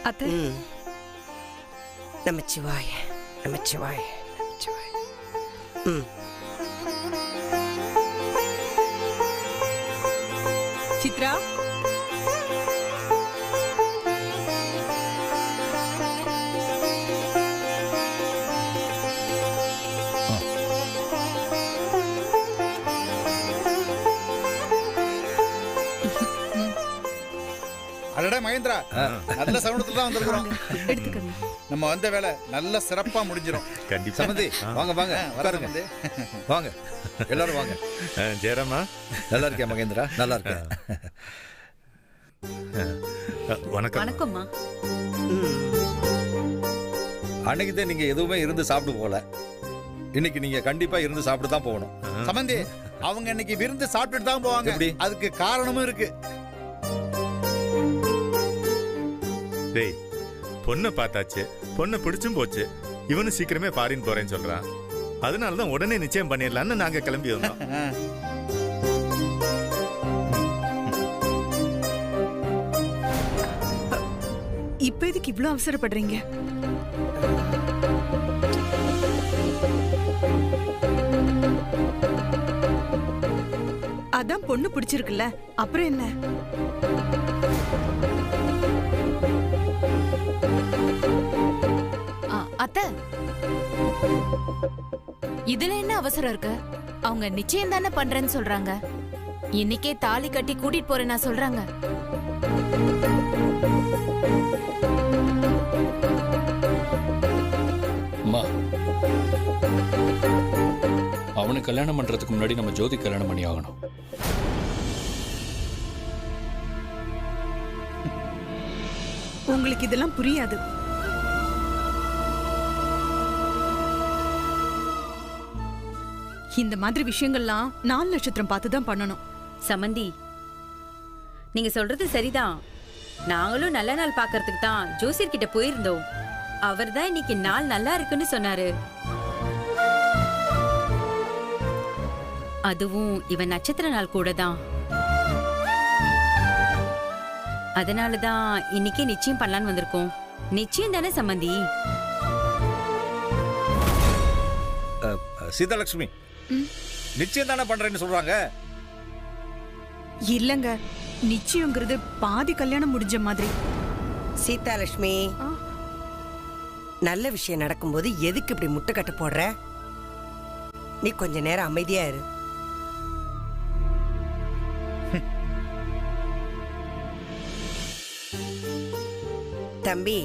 அத்தை நமச்சிவாய நமச்சிவாய நமச்சிவாய. சித்ரா, அடடே மகேந்திரா, நல்ல சகுனத்துல தான் வந்திருக்கிறோம். எடுத்துக்கங்க. நம்ம வந்த வேலை நல்ல சிறப்பா முடிஞ்சிடும். கண்டிப்பா. சம்பந்தி வாங்க வாங்க உட்காருங்க. வாங்க எல்லாரும் வாங்க. ஜெயராமா, நல்லா இருக்கேன் மகேந்திரா, நல்லா இருக்கேன். வணக்கம். வணக்கம்மா. அன்னைக்கு தான் நீங்க எதுவுமே இருந்து சாப்பிட்டு போல, இன்னைக்கு நீங்க கண்டிப்பா இருந்து சாப்பிட்டு தான் போகணும். சம்பந்தி, அவங்க இன்னைக்கு விருந்து சாப்பிட்டுட்டு தான் போவாங்க. எப்படி? அதுக்கு காரணமும் இருக்கு. டேய், பொண்ணை பார்த்தாச்சு, பொண்ணை பிடிச்சும் போச்சு. இவனு சீக்கிரமே ஃபாரின் போறேன்னு சொல்றான். அதனாலதான் உடனே நிச்சயம் பண்ணிடலான்னு நாங்க கிளம்பி வந்தோம். இப்ப எதுக்கு இவ்ளோ அவசரப்படுறீங்க? அதான் பொண்ணு பிடிச்சிருக்குல்ல, அப்புறம் என்ன? அத்தை, இதுல என்ன அவசரம் இருக்கு? அவங்க நிச்சயம் தானே பண்றேன்னு சொல்றாங்க. இன்னைக்கே தாலி கட்டி கூட்டிட்டு போறேன்னா சொல்றாங்க. அம்மா, அவனுக்கு கல்யாணம் பண்றதுக்கு முன்னாடி நம்ம ஜோதி கல்யாணம் பண்ணி ஆகணும். உங்களுக்கு இதெல்லாம் புரியாது. இந்த மாதிரி விஷயங்கள்லாம் 4 நட்சத்திரம் பார்த்து தான் பண்ணணும். சமந்தி, நீங்க சொல்றது சரிதான். நாங்களும் நல்ல நாள் பாக்கிறதுக்கு தான் ஜோசியர் கிட்ட போயிருந்தோம். அவர் தான் இன்னைக்கு நாள் நல்லா இருக்குன்னு சொன்னாரு. அதுவும் இவன் நட்சத்திர நாள் கூட தான். அதனாலதான் இன்னைக்கே நிச்சயம் பண்ணலான்னு வந்திருக்கோம். நிச்சயம் தானே சம்பந்தி? சீதாலட்சுமி, நிச்சயம் தானே பண்றேன்னு சொல்றாங்க. இல்லங்க, நிச்சயங்கிறது பாதி கல்யாணம் முடிஞ்ச மாதிரி. சீதாலட்சுமி, நல்ல விஷயம் நடக்கும்போது எதுக்கு இப்படி முட்டுக்கட்ட போடுற? நீ கொஞ்ச நேரம் அமைதியா இரு. தம்பி,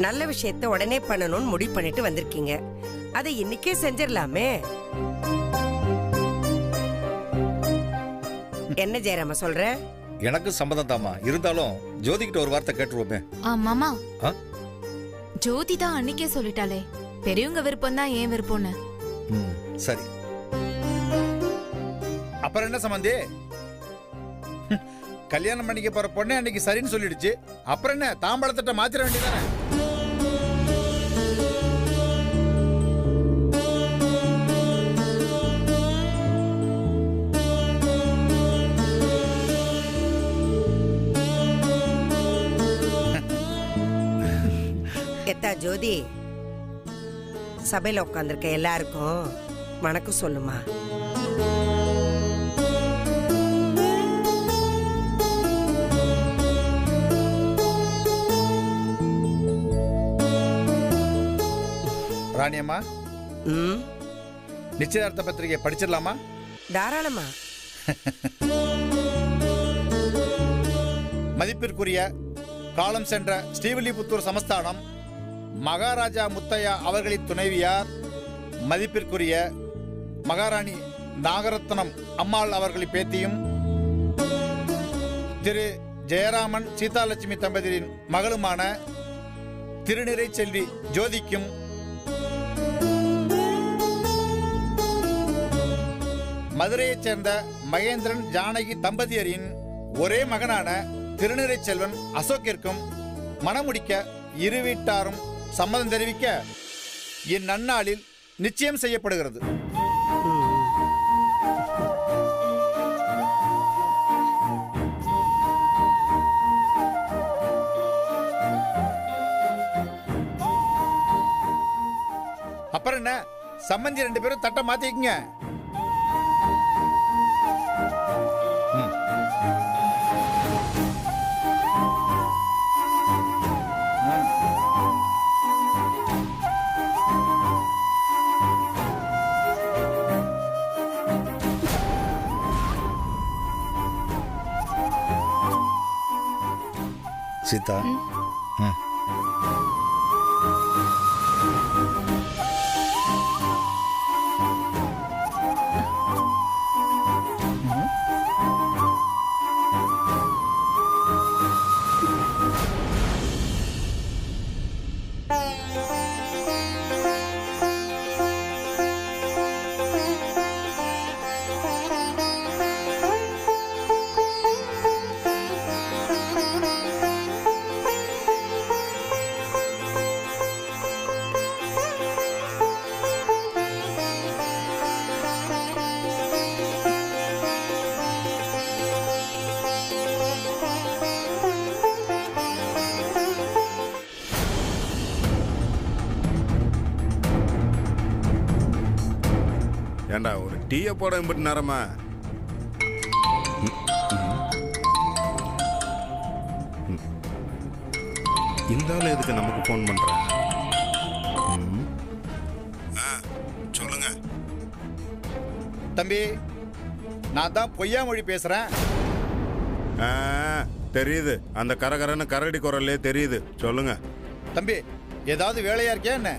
நல்ல விஷயத்தை உடனே பண்ணணும்னு முடிவு பண்ணிட்டு வந்திருக்கீங்க. அதை இன்னைக்கே செஞ்சிடலாமே. என்ன ஜெயராம சொல்ற? எனக்கு சம்மதம் தாமா, இருந்தாலும் ஜோதிகிட்ட ஒரு வார்த்தை கேட்டுருவோமே. மாமா, ஆ? ஜோதி தான் அன்னைக்கே சொல்லிட்டாளே, பெரியவங்க விருப்பம் தான் ஏன் விருப்பம்னு. சரி. அப்புறம் என்ன சம்பந்தி? கல்யாணம் பண்ணிக்க போற பொண்ணே அன்னைக்கு சரின்னு சொல்லிடுச்சு. அப்புறம் என்ன, தாம்பழத்திட்ட மாத்திர வேண்டியதானே? எத்தா ஜோதி, சபையில உட்காந்துருக்க எல்லாருக்கும் வணக்கம் சொல்லுமா. ராணியம்மா, நிச்சயதார்த்த பத்திரிகை படிச்சிடலாமா? தாராளமா. மதிப்பிற்குரிய காலம் சென்ற ஸ்ரீவில்லிபுத்தூர் சமஸ்தானம் மகாராஜா முத்தையா அவர்களின் துணைவியார், மதிப்பிற்குரிய மகாராணி நாகரத்னம் அம்மாள் அவர்களின் பேத்தியும், திரு ஜெயராமன் சீதாலட்சுமி தம்பதியின் மகளுமான திருநிறை செல்வி ஜோதிக்கும், மதுரையைச் சேர்ந்த மகேந்திரன் ஜானகி தம்பதியரின் ஒரே மகனான திருநிறை செல்வன் அசோக்கிற்கும் மணமுடிக்க இரு வீட்டாரும் சம்மதம் தெரிவிக்க இந்நன்னாளில் நிச்சயம் செய்யப்படுகிறது. சம்மந்தி 2 பேரும் தட்டை மாத்திக்கங்க. சீதா ஏண்டா ஒரு டீயை போட இம்பிட்டு நேரமா? இந்த ஆள் எதுக்கு நமக்கு ஃபோன் பண்றேன்? சொல்லுங்க தம்பி, நான் தான் பொய்யா மொழி பேசுறேன். தெரியுது, அந்த கரகரன்னு கரடி குரல்லே தெரியுது. சொல்லுங்க தம்பி, ஏதாவது வேலையா இருக்கியா என்ன?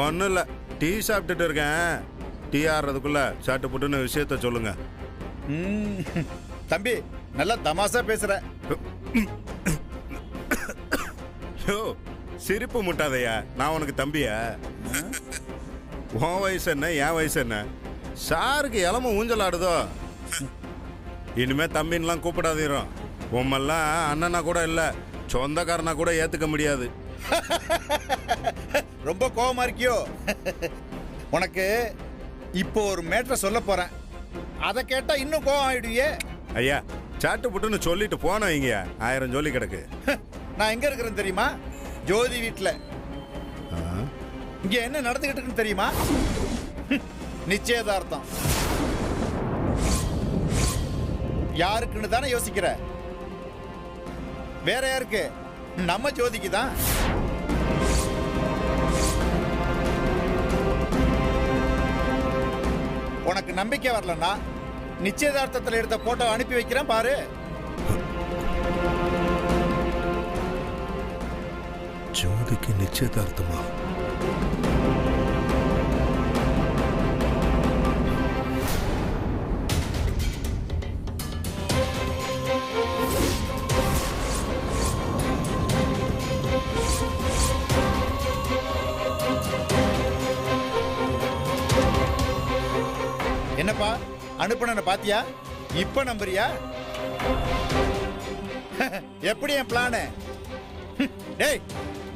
ஒன்றும் இல்லை, டீ சாப்பிட்டுட்டு இருக்கேன். டீ ஆடுறதுக்குள்ள சாட்டு புட்டுன்னு விஷயத்த சொல்லுங்க. தம்பி, நல்லா தமாசா பேசுற. சிரிப்பு முட்டாதையா, நான் உனக்கு தம்பியா? உன் வயசு என்ன, என் வயசு என்ன? சாருக்கு இளம ஊஞ்சல் ஆடுதோ? இனிமே தம்பின்லாம் கூப்பிடாதீரும். உம்மெல்லாம் அண்ணனா கூட இல்லை, சொந்தக்காரனா கூட ஏத்துக்க முடியாது. ரொம்ப கோவமா இருக்கியோ? உனக்கு இப்போ ஒரு மேட்டரை சொல்ல போறேன். அதை கேட்டா இன்னும் கோவம் ஆயிடுவியே. ஐயா, சாட்டு புட்டுன்னு சொல்லிட்டு போன வைங்க, 1000 ஜோலி கிடக்கு. நான் எங்க இருக்கிறேன்னு தெரியுமா? ஜோதி வீட்டுல. இங்க என்ன நடந்துகிட்டு இருக்குன்னு தெரியுமா? நிச்சயதார்த்தம். யாருக்குன்னு தானே யோசிக்கிற? வேற யாருக்கு? நம்ம ஜோதிக்கு தான். உனக்கு நம்பிக்கை வரலன்னா நிச்சயதார்த்தத்தில் எடுத்த போட்டோ அனுப்பி வைக்கிறேன் பாரு. ஜோதிக்கு நிச்சயதார்த்தமா? என்னப்பா, அனுப்புன பாத்தியா? இப்ப நம்புறியா? எப்படி என் பிளானு? டேய்,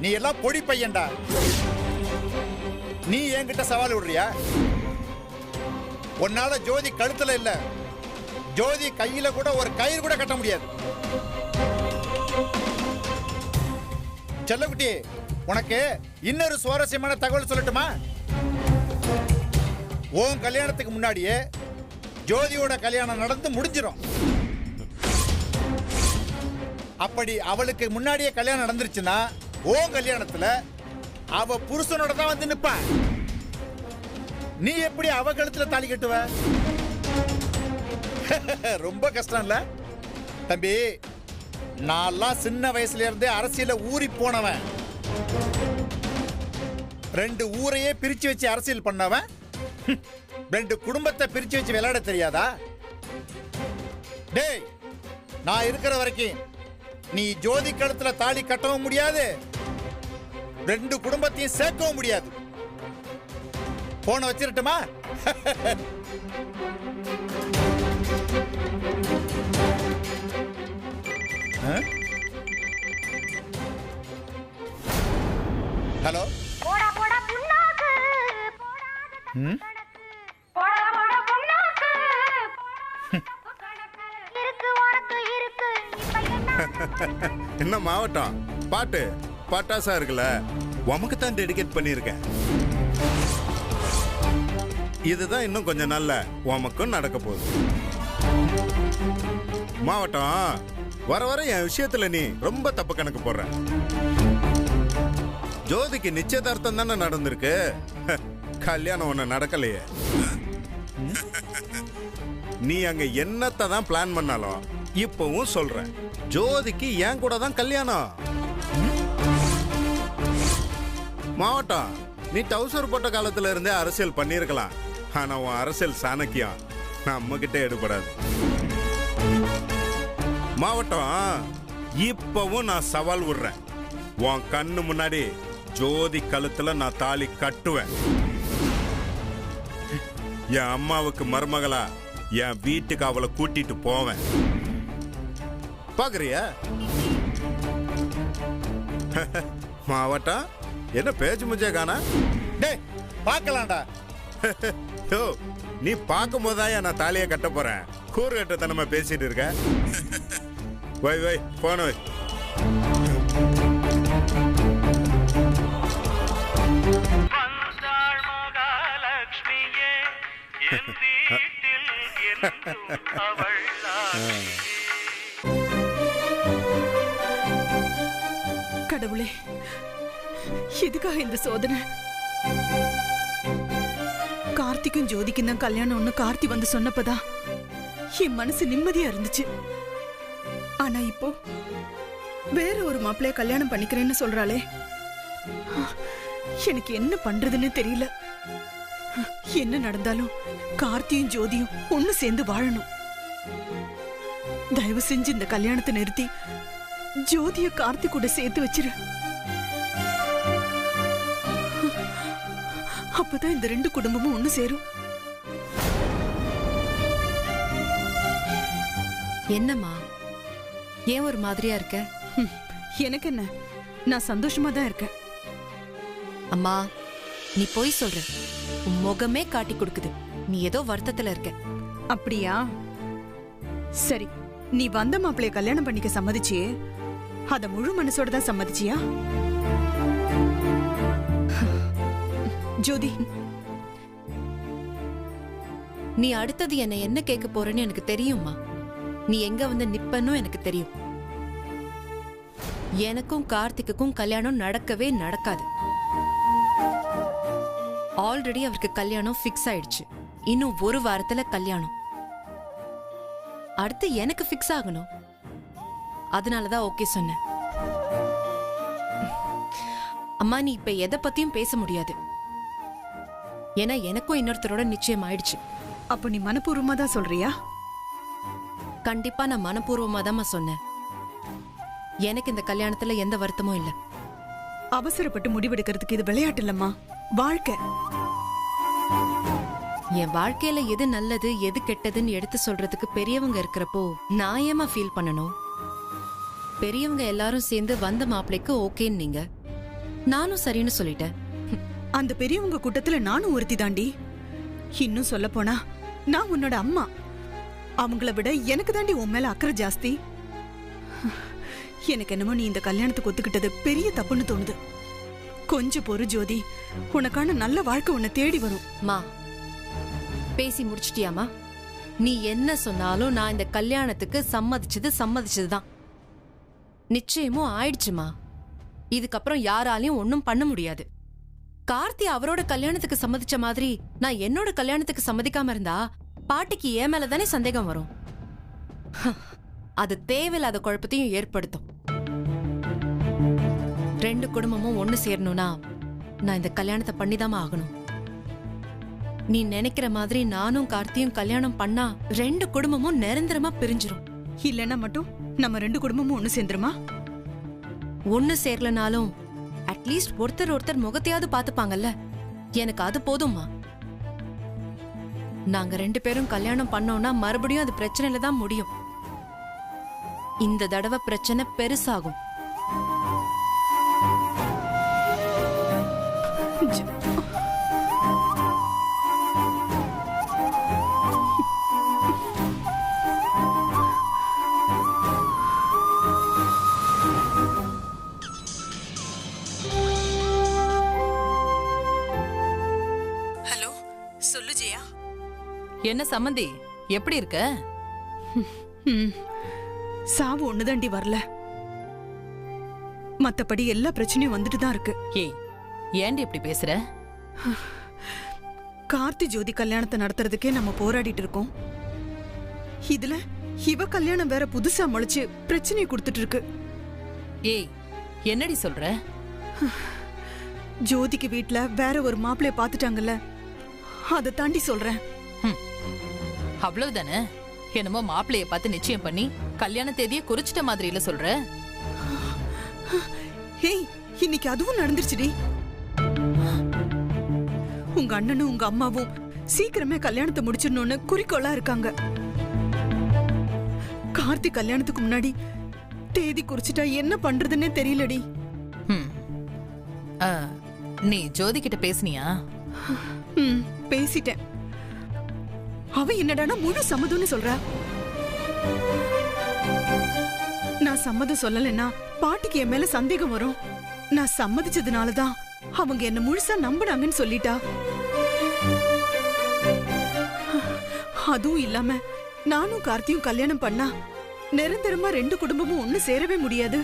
நீ எல்லாம் பொடி பையன்டா. நீ என்கிட்ட சவால் விடுறியா? உன்னால ஜோதி கழுத்துல இல்ல, ஜோதி கையில கூட ஒரு கயிறு கூட கட்ட முடியாது. செல்லக்குட்டி, உனக்கு இன்னொரு சுவாரஸ்யமான தகவல் சொல்லட்டுமா? உன் கல்யாணத்துக்கு முன்னாடியே ஜோதியோட கல்யாணம் நடந்து முடிஞ்சிடும். அப்படி அவளுக்கு முன்னாடியே கல்யாணம் நடந்துருச்சுன்னா உன் கல்யாணத்துல அவ புருஷனோட தான் வந்து நிப்ப. நீ எப்படி அவ கழுத்துல தாலி கட்டுவ? ரொம்ப கஷ்டம் இல்ல தம்பி? நான்லாம் சின்ன வயசுல இருந்தே அரசியல ஊறி போனவன். 2 ஊரையே பிரிச்சு வச்சு அரசியல் பண்ணவன். 2 குடும்பத்தை பிரிச்சு வச்சு விளையாட தெரியாதா? டேய், நான் இருக்கிற வரைக்கும் நீ ஜோதி கழுத்துல தாலி கட்டவும் முடியாது, 2 குடும்பத்தையும் சேர்க்கவும் முடியாது. போன வச்சிரட்டுமா? ஹலோ. என்ன மாவட்டம் பாட்டு பட்டாசா இருக்குல்ல, உமக்கு தான் டெடிகேட் பண்ணியிருக்கேன். இதுதான் இன்னும் கொஞ்சம் நல்ல உமக்கும் நடக்க போகுது. மாவட்டம் வர வர என் விஷயத்துல நீ ரொம்ப தப்பு கணக்கு போடுற. ஜோதிக்கு நிச்சயதார்த்தம் தானே நடந்திருக்கு, கல்யாணம் ஒண்ணு நடக்கலையே. நீ அங்க என்னத்தை தான் பிளான் பண்ணாலும் இப்பவும் சொல்ற, ஜோதிக்கு என் கூட தான் கல்யாணம். மாவட்டம் நீ டவுசர் போட்ட காலத்துல இருந்தே அரசியல் பண்ணிருக்கலாம், ஆனா உன் அரசியல் சாணக்கியம் நம்ம கிட்ட எடுபடாது. மாவட்டம் இப்பவும் நான் சவால் விடுறேன், உன் கண்ணு முன்னாடி ஜோதி கழுத்துல நான் தாலி கட்டுவேன். என் அம்மாவுக்கு மருமகளா என் வீட்டுக்கு அவளை கூட்டிட்டு போவேன். பாக்குறியா? மாவட்டம் என்ன பேச்சு முச்சே காணா? டேய் பார்க்கலாம்டா. நீ பார்க்கும் போதுதான் நான் தாலியை கட்ட போறேன். கூறு கட்டத்தனமா பேசிட்டு இருக்க. வை வை போன வை. கடவுளே, எதுக்காக இந்த சோதனை? கார்த்திக்கும் ஜோதிக்கும் தான் கல்யாணம்னு கார்த்தி வந்து சொன்னப்பதான் என் மனசு நிம்மதியா இருந்துச்சு. ஆனா இப்போ வேற ஒரு மாப்பிள்ளைய கல்யாணம் பண்ணிக்கிறேன்னு சொல்றாளே, எனக்கு என்ன பண்றதுன்னு தெரியல. என்ன நடந்தாலும் கார்த்தியும் ஜோதியும் ஒண்ணு சேர்ந்து வாழணும். தயவு செஞ்சு இந்த கல்யாணத்தை நிறுத்தி ஜோதிய கார்த்தி கூட சேர்த்து வச்சிரு. அப்பதான் இந்த ரெண்டு குடும்பமும் ஒண்ணு சேரும். என்னம்மா, ஏன் ஒரு மாதிரியா இருக்க? எனக்கு என்ன, நான் சந்தோஷமா தான் இருக்கேன். அம்மா, நீ போய் சொல்ற, உன் முகமே காட்டி கொடுக்குது நீ ஏதோ வருத்தத்துல இருக்க. அப்படியா? சரி, நீ வந்த மாப்பிளைய கல்யாணம் பண்ணிக்க சம்மதிச்சியே, அத முழு மனசோட தான் சம்மதிச்சியா? ஜோதி, நீ அடுத்தது என்ன கேட்க போறேன்னு எனக்கு தெரியும்மா. நீ எங்க வந்து நிப்பன்னு எனக்கு தெரியும். எனக்கும் கார்த்திக்குக்கும் கல்யாணம் நடக்கவே நடக்காது. ஆல்ரெடி அவருக்கு கல்யாணம் ஃபிக்ஸ் ஆயிடுச்சு. இன்னும் ஒரு வாரத்துல கல்யாணம். அடுத்து எனக்கு ஃபிக்ஸ் ஆகணும். அதனாலதான் ஓகே சொன்னேன். அம்மா, நீ இப்ப எதை பத்தியும் பேச முடியாது. ஏன்னா எனக்கும் இன்னொருத்தரோட நிச்சயம் ஆயிடுச்சு. அப்ப நீ மனப்பூர்வமா தான் சொல்றியா? கண்டிப்பா நான் மனப்பூர்வமா தான் சொன்னேன். எனக்கு இந்த கல்யாணத்துல எந்த வருத்தமும் இல்ல. அவசரப்பட்டு முடிவெடுக்கிறதுக்கு இது விளையாட்டு இல்லம்மா, வாழ்க்கை. என் வாழ்க்கையில எது நல்லது எது கெட்டதுன்னு எடுத்து சொல்றதுக்கு பெரியவங்க இருக்கிறப்போ நான் ஏமா ஃபீல் பண்ணணும்? பெரியவங்க எல்லாரும் சேர்ந்து வந்த மாப்பிளைக்கு ஓகேன்னு நீங்க, நானும் சரின்னு சொல்லிட்டேன். அந்த பெரியவங்க கூட்டத்துல நானும் ஒருத்தி தாண்டி. இன்னும் சொல்ல போனா நான் உன்னோட அம்மா. அவங்கள விட எனக்கு தாண்டி உன் மேல அக்கறை ஜாஸ்தி. எனக்கு என்னமோ நீ இந்த கல்யாணத்துக்கு ஒத்துக்கிட்டது பெரிய தப்புன்னு தோணுது. கொஞ்சம் பொறு ஜோதி, உனக்கான நல்ல வாழ்க்கை உன்னை தேடி வரும். மா, பேசி முடிச்சிட்டியாமா? நீ என்ன சொன்னாலும் நான் இந்த கல்யாணத்துக்கு சம்மதிச்சதுதான். நிச்சயமும் ஆயிடுச்சுமா. இதுக்கப்புறம் யாராலையும் ஒன்னும் பண்ண முடியாது. கார்த்தி அவரோட கல்யாணத்துக்கு சம்மதிச்ச மாதிரி நான் என்னோட கல்யாணத்துக்கு சம்மதிக்காம இருந்தா பாட்டிக்கு ஏன் மேலதானே சந்தேகம் வரும். அது தேவையில்லாத குழப்பத்தையும் ஏற்படுத்தும். ரெண்டு குடும்பமும் ஒண்ணு சேரணும்னா நான் இந்த கல்யாணத்தை பண்ணிதாமா ஆகணும். நீ நினைக்கிற மாதிரி நானும் கார்த்தியும் கல்யாணம் பண்ணா ரெண்டு குடும்பமும் நிரந்தரமா பிரிஞ்சிரும். இல்லன்னா மட்டும் நம்ம ரெண்டு குடும்பமும் ஒண்ணு சேர்ந்துருமா? ஒண்ணு சேரலனாலும் அட்லீஸ்ட் ஒருத்தர் முகத்தையாவது பாத்துப்பாங்கல்ல. எனக்கு அது போதும்மா. நாங்க ரெண்டு பேரும் கல்யாணம் பண்ணோம்னா மறுபடியும் அது பிரச்சனையில தான் முடியும். இந்த தடவை பிரச்சனை பெருசாகும். சொல்லு ஜெயா. என்ன சம்மந்தி, எப்படி இருக்க? சாவு ஒண்ணுதாண்டி வரல, மத்தபடி எல்லா பிரச்சனையும் வந்துட்டு தான் இருக்கு. ஏய், ஏண்டி இப்படி பேசுற? கார்த்தி ஜோதி கல்யாணத்தை நடத்துறதுக்கே நம்ம போராடிட்டு இருக்கோம். இதுல இவ கல்யாணம் வேற புதுசா முளைச்சு பிரச்சனையை கொடுத்துட்டு இருக்கு. ஏய், என்னடி சொல்ற? ஜோதிக்கு வீட்ல வேற ஒரு மாப்பிளைய பாத்துட்டாங்கல்ல, அதை தாண்டி சொல்றேன். அவ்வளவுதானே? என்னமோ மாப்பிளைய பார்த்து நிச்சயம் பண்ணி கல்யாண தேதியை குறிச்சிட்ட மாதிரி இல்ல சொல்ற? ஏய், இன்னைக்கு அதுவும் நடந்துருச்சுடி. உங்க அண்ணனும் உங்க அம்மாவும் சீக்கிரமே கல்யாணத்தை முடிச்சிடணும்னு குறிக்கோளா இருக்காங்க. கார்த்தி கல்யாணத்துக்கு முன்னாடி தேதி குறிச்சிட்டா என்ன பண்றதுன்னே தெரியலடி. நீ ஜோதி கிட்ட பேசுனியா? பேசிட்டேன். அவ என்னடானா முழு சம்மதம்னு சொல்றா. நான் சம்மதம் சொல்லலைன்னா பாட்டிக்கு என் மேல சந்தேகம் வரும். நான் சம்மதிச்சதுனாலதான் அவங்க என்ன முழுசா நம்பினாங்கன்னு சொல்லிட்டா. அதுவும் இல்லாம நானும் கார்த்தியும் கல்யாணம் பண்ணா நிரந்தரமா 2 குடும்பமும் ஒண்ணு சேரவே முடியாது,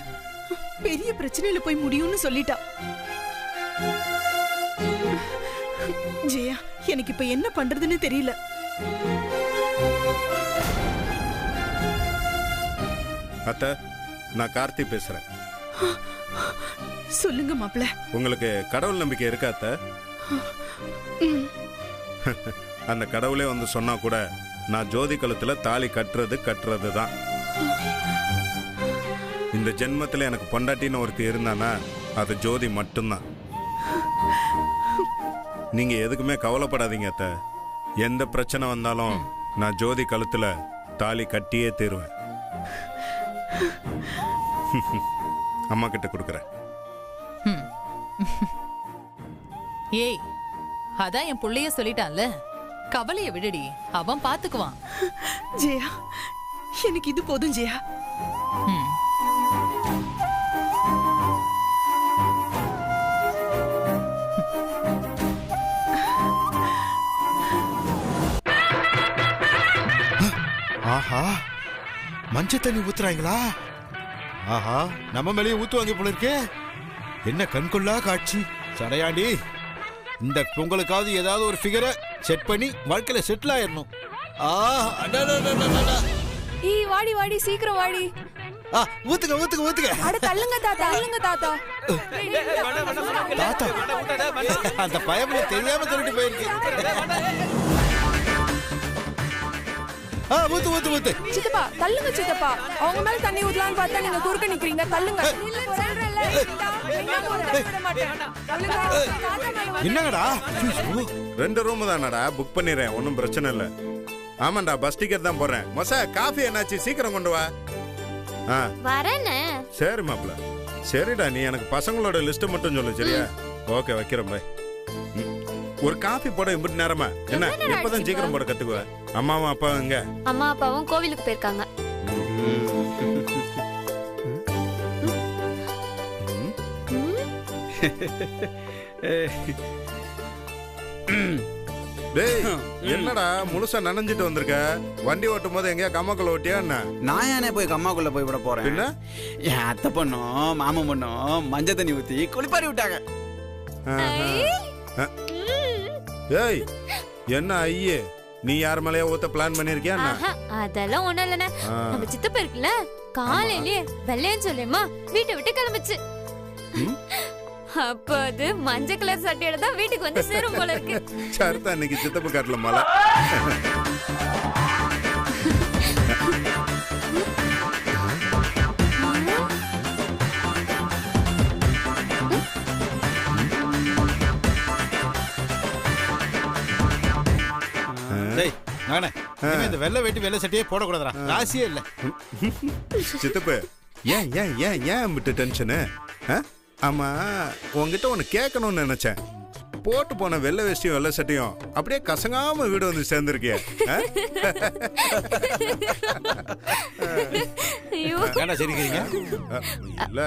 பெரிய பிரச்சனையில போய் முடியும்னு சொல்லிட்டா. ஜெயா, எனக்கு இப்ப என்ன பண்றதுன்னு தெரியல. அத்தை, நான் கார்த்தி பேசுறேன். சொல்லுங்க மாப்ள. உங்களுக்கு கடவுள் நம்பிக்கை இருக்கா அத்தை? அந்த கடவுளே வந்து சொன்னா கூட நான் ஜோதி கழுத்துல தாலி கட்டுறது தான். இந்த ஜென்மத்துல எனக்கு பொண்டாட்டின்னு ஒருத்தி இருந்தானா அது ஜோதி மட்டும்தான். நீங்க எதுக்குமே கவலைப்படாதீங்க அத்தை. எந்த பிரச்சனை வந்தாலும் நான் ஜோதி கழுத்துல தாலி கட்டியே தீருவேன். அம்மா கிட்ட கொடுக்குறேன். ஏய், அதான் என் புள்ளைய சொல்லிட்டான்ல, கவலைய விடுடி, அவன் பாத்துக்குவான். ஜெயா, எனக்கு இது போதும் ஜெயா. ஆஹா, மஞ்ச தண்ணி ஊத்துறாங்களா? ஆஹா, நம்ம மேலேயே ஊத்துவாங்க போல இருக்கே. என்ன கண்கொள்ளா காட்சி. சடையாண்டி, இந்த பொங்கலுக்காவது ஏதாவது ஒரு ஃபிகரை செட் பண்ணி வாழ்க்கையில செட்டில் ஆயிடணும். ஏய், வாடி வாடி, சீக்கிரம் வாடி. ஊத்துங்க ஊத்துங்க ஊத்துங்க. அட தள்ளுங்க தாத்தா, தள்ளுங்க தாத்தா. தாத்தா, அந்த பயமில்ல தெரியாம சொல்லிட்டு போயிருக்கு. ஊத்து ஊத்து ஊத்து. சித்தப்பா, தள்ளுங்க சித்தப்பா. அவங்க மேல தண்ணி ஊத்தலாம்னு பார்த்தா நீங்க குறுக்க நிக்கிறீங்க. தள்ளுங்க. என்னங்கடா? 2 ரூம் தானடா, புக் பண்ணிடுறேன், ஒன்றும் பிரச்சனை இல்லை. ஆமாண்டா, பஸ் டிக்கெட் தான் போடுறேன். மொசா, காஃபி என்னாச்சு? சீக்கிரம் கொண்டு வா. வரேனே. சரி மாப்பிள்ள. சரிடா, நீ எனக்கு பசங்களோட லிஸ்ட் மட்டும் சொல்லு, சரியா? ஓகே, வைக்கிறேன் பாய். ஒரு காஃபி போட இப்படி நேரமா? என்ன எப்பதான் சீக்கிரம் போட கத்துக்குவ? அம்மாவும் அப்பாவும் எங்க? அம்மா அப்பாவும் கோவிலுக்கு போயிருக்காங்க. டேய், என்னடா முழுசா நனைஞ்சிட்டு வந்திருக்க? வண்டி ஓட்டும் போது எங்கேயா கம்மாக்குள்ள ஓட்டியா என்ன? நான் ஏனே போய் கம்மாக்குள்ள போய் விட போறேன்? என்ன? என் அத்தை பொண்ணும் மாமன் பொண்ணும் மஞ்சள் தண்ணி ஊத்தி குளிப்பாரி விட்டாங்க. ஏய், என்ன ஐயே, நீ யார் மேலயே ஊத்த பிளான் பண்ணிருக்கியா? அதெல்லாம் ஒண்ணும் இல்லைண்ணே. நம்ம சித்தப்பா இருக்குல்ல, காலையிலேயே வெள்ளையன்னு சொல்லியம்மா வீட்டை விட்டு கிளம்பிச்சு. அப்ப அது மஞ்சள் கலர் சட்டையோட தான் வீட்டுக்கு வந்து சேரும் போல இருக்கு. சரிதான், இன்னைக்கு சித்தப்பு காட்டுல மழை. இந்த வெள்ளை வேட்டி வெள்ளை சட்டையே போடக்கூடாதா? ராசியே இல்ல. சித்தப்பு, ஏன் ஏன் ஏன் ஏன் விட்டு டென்ஷனு? ஆமா, உங்ககிட்ட ஒன்னு கேட்கணும்னு நினைச்சேன். போட்டு போன வெள்ளை வேஷ்டியும் வெள்ளை சட்டையும் அப்படியே கசங்காம வீடு வந்து சேர்ந்துருக்கிய. என்ன சிரிக்கிறீங்க? இல்ல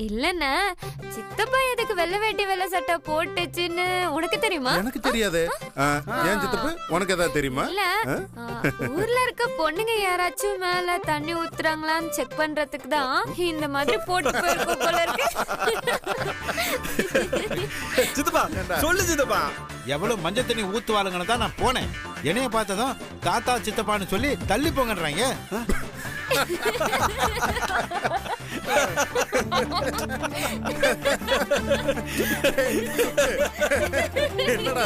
இல்லண்ணா, சித்தப்பா எதுக்கு வெள்ளை வேட்டி வெள்ளை சட்டை போட்டுச்சுன்னு உனக்கு தெரியுமா? எனக்கு தெரியாது. ஏன் சித்தப்பு, உனக்கு ஏதாவது தெரியுமா? இல்ல, ஊர்ல இருக்க பொண்ணுங்க யாராச்சும் மேல தண்ணி ஊத்துறாங்களான்னு செக் பண்றதுக்கு தான் இந்த மாதிரி போட்டு போயிருக்கோம் போல இருக்கு. சித்தப்பா சொல்லு சித்தப்பா. எவ்வளவு மஞ்சள் தண்ணி ஊத்துவாளுங்கன்னு தான் நான் போனேன். என்னைய பார்த்ததும் தாத்தா சித்தப்பான்னு சொல்லி தள்ளி போங்கன்றாங்க. என்னடா